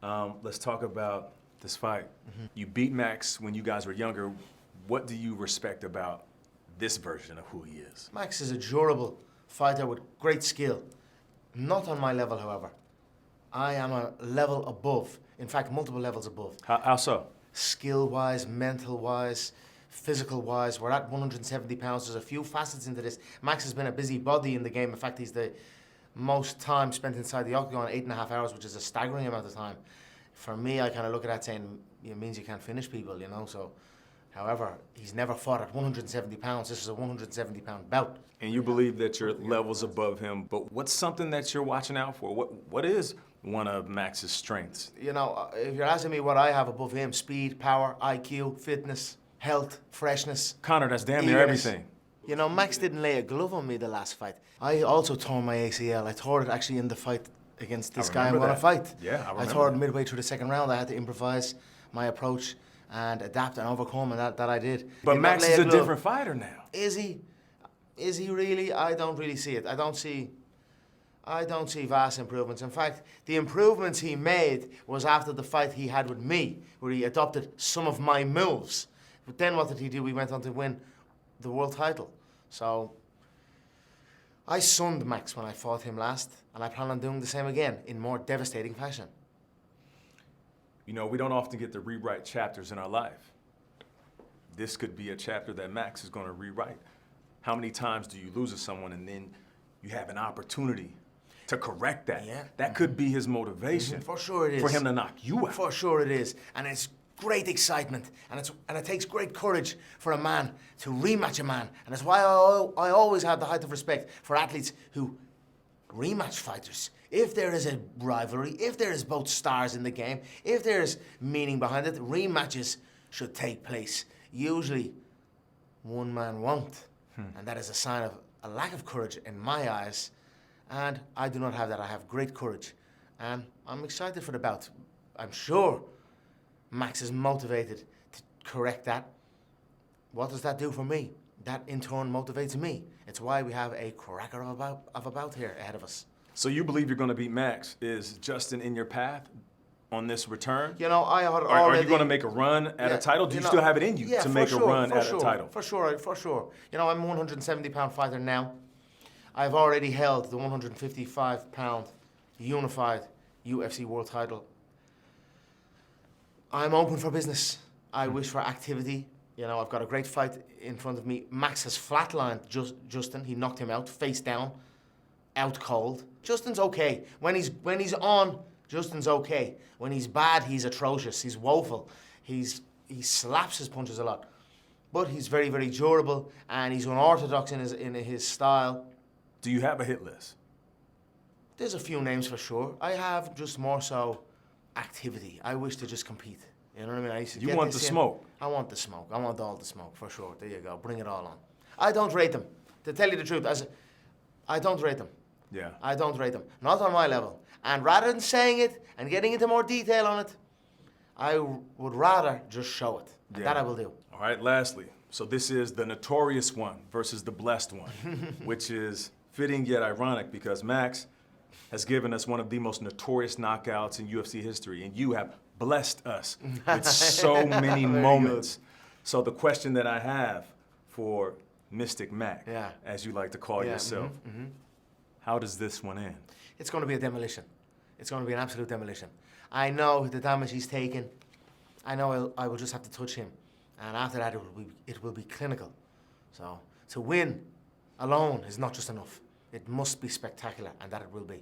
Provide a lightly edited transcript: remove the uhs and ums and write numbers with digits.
Let's talk about this fight. You beat Max when you guys were younger. What do you respect about this version of who he is? Max is a durable fighter with great skill. Not on my level, however. I am a level above. In fact, multiple levels above. How so? Skill-wise, mental-wise, physical-wise. We're at 170 pounds. There's a few facets into this. Max has been a busy body in the game. In fact, he's the most time spent inside the octagon, 8.5 hours, which is a staggering amount of time. For me, I kind of look at that saying, it means you can't finish people, you know, so. However, he's never fought at 170 pounds. This is a 170-pound bout. And you believe that your level's above him, but what's something that you're watching out for? What is one of Max's strengths? You know, if you're asking me what I have above him, speed, power, IQ, fitness, health, freshness. Conor, that's damn near eagerness. everything. You know, Max didn't lay a glove on me the last fight. I also tore my ACL. I tore it actually in the fight against this guy I'm going to fight. Yeah, I remember. I tore it midway through the second round. I had to improvise my approach and adapt and overcome, and that I did. But Max is a different fighter now. Is he? Is he really? I don't really see it. I don't see vast improvements. In fact, the improvements he made was after the fight he had with me, where he adopted some of my moves. But then what did he do? We went on to win the world title. So I sunned Max when I fought him last, and I plan on doing the same again in more devastating fashion. You know, we don't often get to rewrite chapters in our life. This could be a chapter that Max is going to rewrite. How many times do you lose to someone and then you have an opportunity to correct that? Yeah. That could be his motivation. For sure it is. For him to knock you out. For sure it is. And it's great excitement. And it takes great courage for a man to rematch a man. And that's why I always have the height of respect for athletes who rematch fighters. If there is a rivalry, if there is both stars in the game, if there is meaning behind it, rematches should take place. Usually, one man won't. And that is a sign of a lack of courage in my eyes. And I do not have that. I have great courage. And I'm excited for the bout. I'm sure Max is motivated to correct that. What does that do for me? That in turn motivates me. It's why we have a cracker of a bout here ahead of us. So you believe you're going to beat Max? Is Justin in your path on this return? You know, I had already... Are you going to make a run at a title? Do you still have it in you to make a run at a title? For sure. You know, I'm a 170-pound fighter now. I've already held the 155-pound unified UFC world title. I'm open for business. I wish for activity. You know, I've got a great fight in front of me. Max has flatlined Justin. He knocked him out, face down, out cold. Justin's okay. When he's on, Justin's okay. When he's bad, he's atrocious. He's woeful. He slaps his punches a lot. But he's very, very durable, and he's unorthodox in his style. Do you have a hit list? There's a few names for sure. I have just more so activity. I wish to just compete. You know what I mean? You want the smoke? I want the smoke. I want all the smoke, for sure. There you go. Bring it all on. I don't rate them. To tell you the truth, I don't rate them. Yeah. I don't rate them. Not on my level. And rather than saying it and getting into more detail on it, I would rather just show it. And that I will do. All right, lastly. So this is the notorious one versus the blessed one, which is fitting yet ironic because Max has given us one of the most notorious knockouts in UFC history, and you have blessed us with so many moments. Good. So the question that I have for Mystic Mac, as you like to call yourself, how does this one end? It's going to be a demolition. It's going to be an absolute demolition. I know the damage he's taken. I know I will just have to touch him. And after that, it will be clinical. So to win alone is not just enough. It must be spectacular, and that it will be.